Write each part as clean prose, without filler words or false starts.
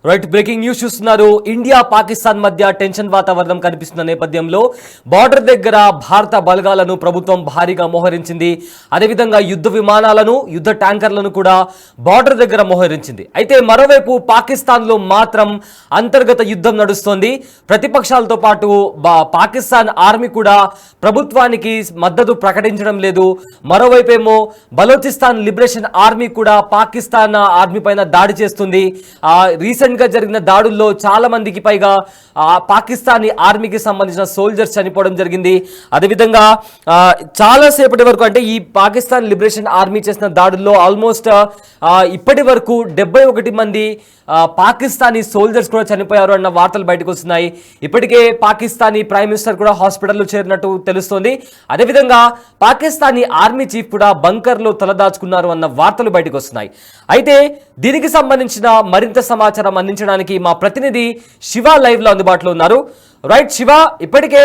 Right breaking news చూస్తున్నారు. India Pakistan మధ్య tension వాతావరణం కనిపిస్తున్న నేపథ్యంలో బార్డర్ దగ్గర భారత బలగాలను ప్రభుత్వం భారీగా మోహరించింది. అదేవిధంగా యుద్ధ విమానాలను, యుద్ధ ట్యాంకర్లను కూడా బార్డర్ దగ్గర మోహరించింది. అయితే మరోవైపు పాకిస్తాన్లో మాత్రం అంతర్గత యుద్ధం నడుస్తోంది. ప్రతిపక్షాలతో పాటు పాకిస్తాన్ ఆర్మీ కూడా ప్రభుత్వానికి మద్దతు ప్రకటించడం లేదు. మరోవైపేమో బలోచిస్తాన్ లిబరేషన్ ఆర్మీ కూడా పాకిస్తాన్ ఆర్మీ పైన దాడి చేస్తుంది. రీసెంట్ గా జరిగిన దాడుల్లో చాలా మందికి పైగా పాకిస్తానీ ఆర్మీకి సంబంధించిన సోల్జర్స్ చనిపోవడం జరిగింది. అదేవిధంగా చాలా సేపటి వరకు అంటే ఈ పాకిస్తాన్ లిబరేషన్ ఆర్మీ చేసిన దాడుల్లో ఆల్మోస్ట్ ఇప్పటి వరకు 71 మంది పాకిస్తానీ సోల్జర్స్ కూడా చనిపోయారు అన్న వార్తలు బయటకు వస్తున్నాయి. ఇప్పటికే పాకిస్తానీ ప్రైమ్ మినిస్టర్ కూడా హాస్పిటల్లో చేరినట్టు తెలుస్తోంది. అదేవిధంగా పాకిస్తానీ ఆర్మీ చీఫ్ కూడా బంకర్లో తలదాచుకున్నారు అన్న వార్తలు బయటకు వస్తున్నాయి. అయితే దీనికి సంబంధించిన మరింత సమాచారం అందించడానికి మా ప్రతినిధి శివ లైవ్ లో అందుబాటులో ఉన్నారు. రైట్ శివ, ఇప్పటికే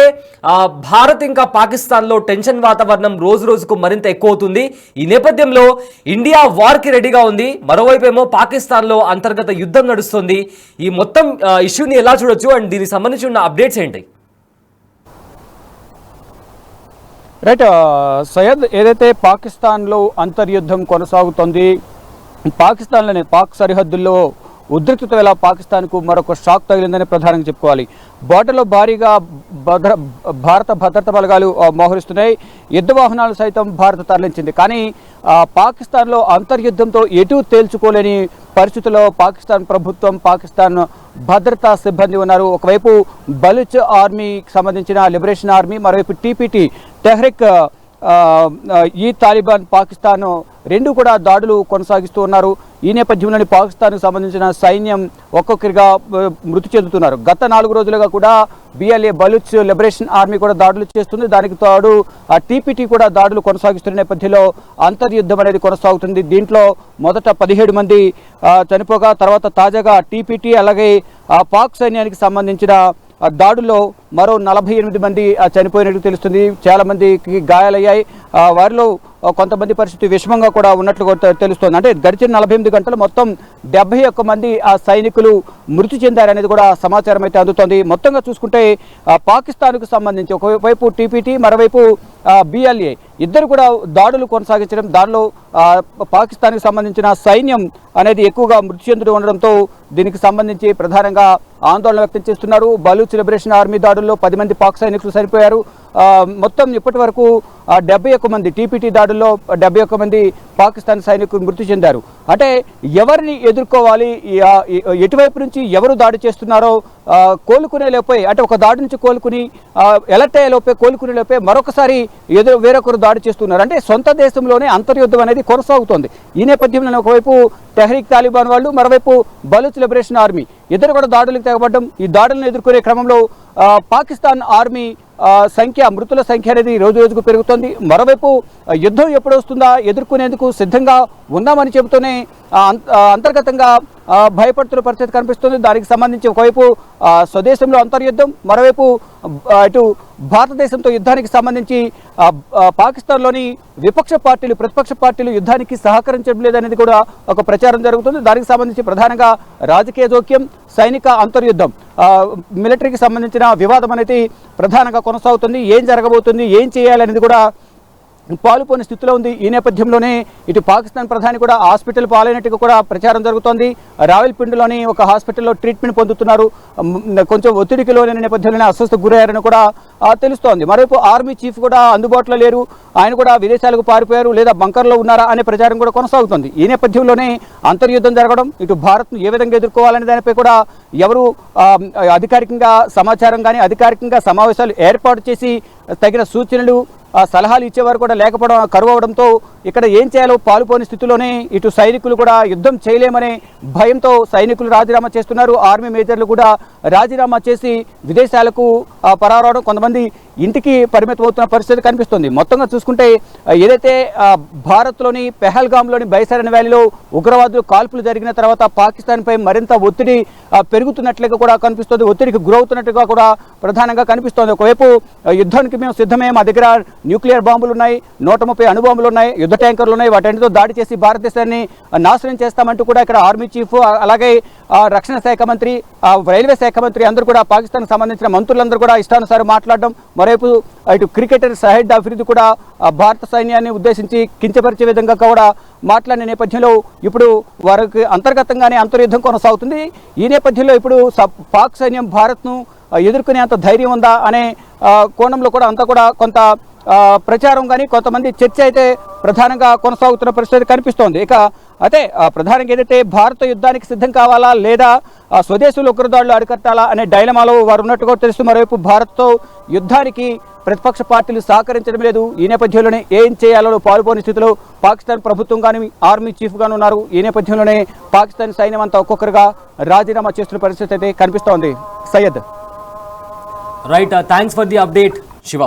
భారత్ ఇంకా పాకిస్తాన్లో టెన్షన్ వాతావరణం రోజు రోజుకు మరింత ఎక్కువ అవుతుంది. ఈ నేపథ్యంలో ఇండియా వార్కి రెడీగా ఉంది. మరోవైపు ఏమో పాకిస్తాన్లో అంతర్గత యుద్ధం నడుస్తుంది. ఈ మొత్తం ఇష్యూని ఎలా చూడొచ్చు అండ్ దీనికి సంబంధించి ఉన్న అప్డేట్స్ ఏంటి? రైట్ సయ్యద్, ఏదైతే పాకిస్తాన్లో అంతర్యుద్ధం కొనసాగుతోంది, పాకిస్తాన్లోనే పాక్ సరిహద్దుల్లో ఉద్రిక్తత వేళ పాకిస్తాన్కు మరొక షాక్ తగిలిందని ప్రధానంగా చెప్పుకోవాలి. బార్డర్లో భారీగా భారత భద్రతా బలగాలు మోహరిస్తున్నాయి. యుద్ధ వాహనాలు సైతం భారత్ తరలించింది. కానీ పాకిస్తాన్లో అంతర్యుద్ధంతో ఎటు తేల్చుకోలేని పరిస్థితుల్లో పాకిస్తాన్ ప్రభుత్వం, పాకిస్తాన్ భద్రతా సిబ్బంది ఉన్నారు. ఒకవైపు బలూచ్ ఆర్మీకి సంబంధించిన లిబరేషన్ ఆర్మీ, మరోవైపు టీపీటీ తెహ్రిక్ ఈ తాలిబాన్ పాకిస్తాన్ రెండు కూడా దాడులు కొనసాగిస్తూ ఉన్నారు. ఈ నేపథ్యంలోని పాకిస్తాన్కు సంబంధించిన సైన్యం ఒక్కొక్కరిగా మృతి చెందుతున్నారు. గత 4 రోజులుగా కూడా బిఎల్ఏ బలూచ్ లిబరేషన్ ఆర్మీ కూడా దాడులు చేస్తుంది. దానికి తోడు టీపీటీ కూడా దాడులు కొనసాగిస్తున్న నేపథ్యంలో అంతర్యుద్ధం అనేది కొనసాగుతుంది. దీంట్లో మొదట 17 మంది చనిపోగా తర్వాత తాజాగా టీపీటీ అలాగే పాక్ సైన్యానికి సంబంధించిన దాడుల్లో మరో 48 మంది చనిపోయినట్టు తెలుస్తుంది. చాలా మందికి గాయాలయ్యాయి. వారిలో కొంతమంది పరిస్థితి విషమంగా కూడా ఉన్నట్లు తెలుస్తోంది. అంటే గడిచిన 48 గంటలు మొత్తం 71 మంది సైనికులు మృతి చెందారనేది కూడా సమాచారం అయితే అందుతోంది. మొత్తంగా చూసుకుంటే పాకిస్తాన్కు సంబంధించి ఒకవైపు టీపీటీ, మరోవైపు బిఎల్ఏ ఇద్దరు కూడా దాడులు కొనసాగించడం, దానిలో పాకిస్తాన్కి సంబంధించిన సైన్యం అనేది ఎక్కువగా మృతి చెందుతూ ఉండడంతో దీనికి సంబంధించి ప్రధానంగా ఆందోళన వ్యక్తం చేస్తున్నారు. బలూచ్ లిబరేషన్ ఆర్మీ దాడుల్లో 10 మంది పాక్ సైనికులు చనిపోయారు. మొత్తం ఇప్పటి వరకు 71 మంది టీపీటీ దాడుల్లో 71 మంది పాకిస్తాన్ సైనికులు మృతి చెందారు. అంటే ఎవరిని ఎదుర్కోవాలి, ఎటువైపు నుంచి ఎవరు దాడి చేస్తున్నారో కోలుకునే లోపే, అంటే ఒక దాడి నుంచి కోలుకుని ఎలర్ట్ అయ్యే లోపే, కోలుకునే లోపే మరొకసారి వేరొకరు దాడి చేస్తున్నారు. అంటే సొంత దేశంలోనే అంతర్యుద్ధం అనేది కొనసాగుతోంది. ఈ నేపథ్యంలో ఒకవైపు తెహ్రీక్ తాలిబాన్ వాళ్ళు, మరోవైపు బలూచ్ లిబరేషన్ ఆర్మీ ఇద్దరు కూడా దాడులకు తెగబడ్డం. ఈ దాడులను ఎదుర్కొనే క్రమంలో పాకిస్తాన్ ఆర్మీ మృతుల సంఖ్య అనేది రోజు రోజుకు పెరుగుతోంది. మరోవైపు యుద్ధం ఎప్పుడు వస్తుందా ఎదుర్కొనేందుకు సిద్ధంగా ఉన్నామని చెబుతూనే అంతర్గతంగా భయపడుతున్న పరిస్థితి కనిపిస్తుంది. దానికి సంబంధించి ఒకవైపు స్వదేశంలో అంతర్యుద్ధం, మరోవైపు ఇటు భారతదేశంతో యుద్ధానికి సంబంధించి పాకిస్తాన్లోని విపక్ష పార్టీలు, ప్రతిపక్ష పార్టీలు యుద్ధానికి సహకరించడం లేదనేది కూడా ఒక ప్రచారం జరుగుతుంది. దానికి సంబంధించి ప్రధానంగా రాజకీయ జోక్యం, సైనిక అంతర్యుద్ధం, మిలిటరీకి సంబంధించిన వివాదం అనేది ప్రధానంగా కొనసాగుతుంది. ఏం జరగబోతుంది, ఏం చేయాలనేది కూడా పాలుపోని స్థితిలో ఉంది. ఈ నేపథ్యంలోనే ఇటు పాకిస్తాన్ ప్రధాని కూడా హాస్పిటల్ పాలైనట్టుగా కూడా ప్రచారం జరుగుతోంది. రావల్పిండిలోని ఒక హాస్పిటల్లో ట్రీట్మెంట్ పొందుతున్నారు. కొంచెం ఒత్తిడికి లోనైన నేపథ్యంలోనే అస్వస్థకు గురయ్యారని కూడా తెలుస్తోంది. మరోవైపు ఆర్మీ చీఫ్ కూడా అందుబాటులో లేరు, ఆయన కూడా విదేశాలకు పారిపోయారు లేదా బంకర్లో ఉన్నారా అనే ప్రచారం కూడా కొనసాగుతుంది. ఈ నేపథ్యంలోనే అంతర్యుద్ధం జరగడం, ఇటు భారత్ను ఏ విధంగా ఎదుర్కోవాలనే దానిపై కూడా ఎవరు అధికారికంగా సమాచారం కానీ అధికారికంగా సమావేశాలు ఏర్పాటు చేసి తగిన సూచనలు సలహాలు ఇచ్చేవారు కూడా లేకపోవడం, కరువు అవడంతో ఇక్కడ ఏం చేయాలో పాలుపోని స్థితిలోనే ఇటు సైనికులు కూడా యుద్ధం చేయలేమనే భయంతో సైనికులు రాజీనామా చేస్తున్నారు. ఆర్మీ మేజర్లు కూడా రాజీనామా చేసి విదేశాలకు పరారవడం, కొంతమంది ఇంటికి పరిమితం అవుతున్న పరిస్థితి కనిపిస్తుంది. మొత్తంగా చూసుకుంటే ఏదైతే భారత్లోని పెహల్గామ్లోని బైసారన్ వ్యాలీలో ఉగ్రవాదులు కాల్పులు జరిగిన తర్వాత పాకిస్తాన్పై మరింత ఒత్తిడి పెరుగుతున్నట్లుగా కూడా కనిపిస్తుంది, ఒత్తిడికి గురవుతున్నట్టుగా కూడా ప్రధానంగా కనిపిస్తోంది. ఒకవైపు యుద్ధానికి మేము సిద్ధమే, మా దగ్గర న్యూక్లియర్ బాంబులు ఉన్నాయి, 130 అణుబాంబులు ఉన్నాయి, యుద్ధ ట్యాంకర్లు ఉన్నాయి, వాటన్నిటితో దాడి చేసి భారతదేశాన్ని నాశనం చేస్తామంటూ కూడా ఇక్కడ ఆర్మీ చీఫ్, అలాగే రక్షణ శాఖ మంత్రి, రైల్వే శాఖ మంత్రి అందరూ కూడా పాకిస్తాన్కి సంబంధించిన మంత్రులందరూ కూడా ఇష్టానుసారం మాట్లాడడం, మరోవైపు ఇటు క్రికెటర్ షాహిద్ అఫ్రిది కూడా భారత సైన్యాన్ని ఉద్దేశించి కించపరిచే విధంగా కూడా మాట్లాడిన నేపథ్యంలో ఇప్పుడు వారికి అంతర్గతంగానే అంతర్యుద్ధం కొనసాగుతుంది. ఈ నేపథ్యంలో ఇప్పుడు పాక్ సైన్యం భారత్ను ఎదుర్కొనే అంత ధైర్యం ఉందా అనే కోణంలో కూడా అంతా కూడా కొంత ప్రచారం కానీ కొంతమంది చర్చ అయితే ప్రధానంగా కొనసాగుతున్న పరిస్థితి కనిపిస్తోంది. ఇక అయితే ప్రధానంగా ఏదైతే భారత యుద్ధానికి సిద్ధం కావాలా లేదా స్వదేశీయులు ఉగ్రదాడులు అరికట్టాలా అనే డైలమాలో వారు ఉన్నట్టుగా తెలుస్తూ, మరోవైపు భారత్తో యుద్ధానికి ప్రతిపక్ష పార్టీలు సహకరించడం లేదు. ఈ నేపథ్యంలోనే ఏం చేయాలో పాల్గొనే స్థితిలో పాకిస్తాన్ ప్రభుత్వం కానీ ఆర్మీ చీఫ్ గాను ఉన్నారు. ఈ నేపథ్యంలోనే పాకిస్తాన్ సైన్యం అంతా ఒక్కొక్కరుగా రాజీనామా చేస్తున్న పరిస్థితి అయితే కనిపిస్తోంది. Syed, right, thanks for the update Shiva.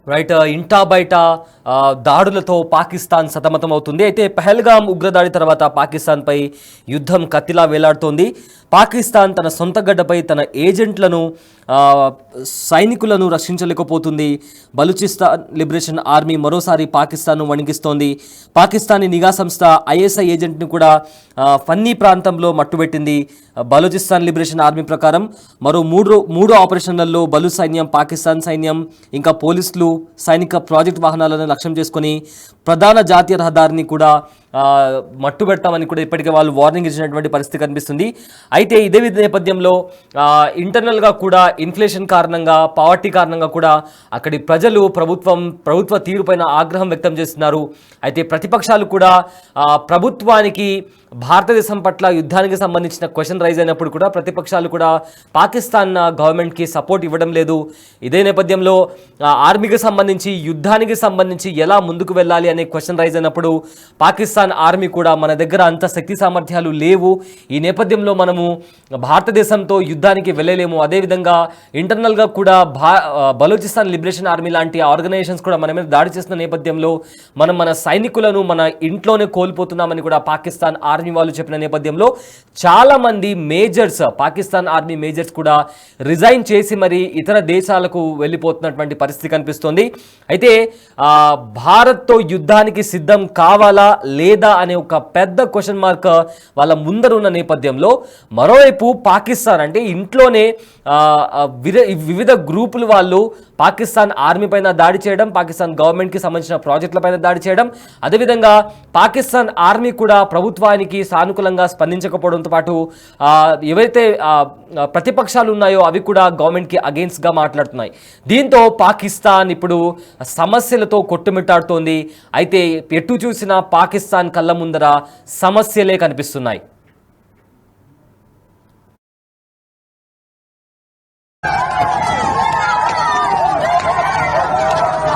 Right, ఇంటా బయట దాడులతో పాకిస్తాన్ సతమతమవుతుంది. అయితే పహల్గామ్ ఉగ్రదాడి తర్వాత పాకిస్తాన్పై యుద్ధం కత్తిలా వేలాడుతోంది. పాకిస్తాన్ తన సొంత గడ్డపై తన ఏజెంట్లను సైనికులను రక్షించలేకపోతుంది. బలూచిస్తాన్ లిబరేషన్ ఆర్మీ మరోసారి పాకిస్తాన్ను వణికిస్తోంది. పాకిస్తానీ నిఘా సంస్థ ఐఎస్ఐ ఏజెంట్ను కూడా ఫన్నీ ప్రాంతంలో మట్టుబెట్టింది. బలూచిస్తాన్ లిబరేషన్ ఆర్మీ ప్రకారం మరో మూడు ఆపరేషన్లలో బలు సైన్యం, పాకిస్తాన్ సైన్యం, ఇంకా పోలీసులు సైనిక ప్రాజెక్ట్ వాహనాలను లక్ష్యం చేసుకుని ప్రధాన జాతీయ రహదారిని కూడా మట్టుబెట్టామని కూడా ఇప్పటికే వాళ్ళు వార్నింగ్ ఇచ్చినటువంటి పరిస్థితి కనిపిస్తుంది. అయితే ఇదే నేపథ్యంలో ఇంటర్నల్గా కూడా ఇన్ఫ్లేషన్ కారణంగా, పావర్టీ కారణంగా కూడా అక్కడి ప్రజలు ప్రభుత్వ తీరుపైన ఆగ్రహం వ్యక్తం చేస్తున్నారు. అయితే ప్రతిపక్షాలు కూడా ప్రభుత్వానికి భారతదేశం పట్ల యుద్ధానికి సంబంధించిన క్వశ్చన్ రైజ్ అయినప్పుడు కూడా ప్రతిపక్షాలు కూడా పాకిస్తాన్ గవర్నమెంట్కి సపోర్ట్ ఇవ్వడం లేదు. ఇదే నేపథ్యంలో ఆర్మీకి సంబంధించి, యుద్ధానికి సంబంధించి ఎలా ముందుకు వెళ్ళాలి అనే క్వశ్చన్ రైజ్ అయినప్పుడు పాకిస్తాన్ ఆర్మీ కూడా మన దగ్గర అంత శక్తి సామర్థ్యాలు లేవు, ఈ నేపథ్యంలో మనము భారతదేశంతో యుద్ధానికి వెళ్ళలేము. అదేవిధంగా ఇంటర్నల్గా కూడా బలూచిస్తాన్ లిబరేషన్ ఆర్మీ లాంటి ఆర్గనైజేషన్స్ కూడా మన మీద దాడి చేస్తున్న నేపథ్యంలో మనం మన సైనికులను మన ఇంట్లోనే కోల్పోతున్నామని కూడా పాకిస్తాన్ ఆర్మీ వాళ్ళు చెప్పిన నేపథ్యంలో చాలామంది మేజర్స్, పాకిస్తాన్ ఆర్మీ మేజర్స్ కూడా రిజైన్ చేసి మరి ఇతర దేశాలకు వెళ్ళిపోతున్నటువంటి పరిస్థితి కనిపిస్తోంది. అయితే భారత్తో యుద్ధానికి సిద్ధం కావాలా లేదా అనే ఒక పెద్ద క్వశ్చన్ మార్క్ వాళ్ళ ముందరున్న నేపథ్యంలో మరోవైపు పాకిస్తాన్ అంటే ఇంట్లోనే వివిధ గ్రూపులు వాళ్ళు పాకిస్తాన్ ఆర్మీ పైన దాడి చేయడం, పాకిస్తాన్ గవర్నమెంట్కి సంబంధించిన ప్రాజెక్టులపైన దాడి చేయడం, అదేవిధంగా పాకిస్తాన్ ఆర్మీ కూడా ప్రభుత్వానికి సానుకూలంగా స్పందించకపోవడంతో పాటు ఏవైతే ప్రతిపక్షాలు ఉన్నాయో అవి కూడా గవర్నమెంట్కి అగెయిన్స్ట్గా మాట్లాడుతున్నాయి. దీంతో పాకిస్తాన్ ఇప్పుడు సమస్యలతో కొట్టుమిట్టాడుతోంది. అయితే ఎటు చూసినా పాకిస్తాన్ కళ్ళ ముందర సమస్యలే కనిపిస్తున్నాయి.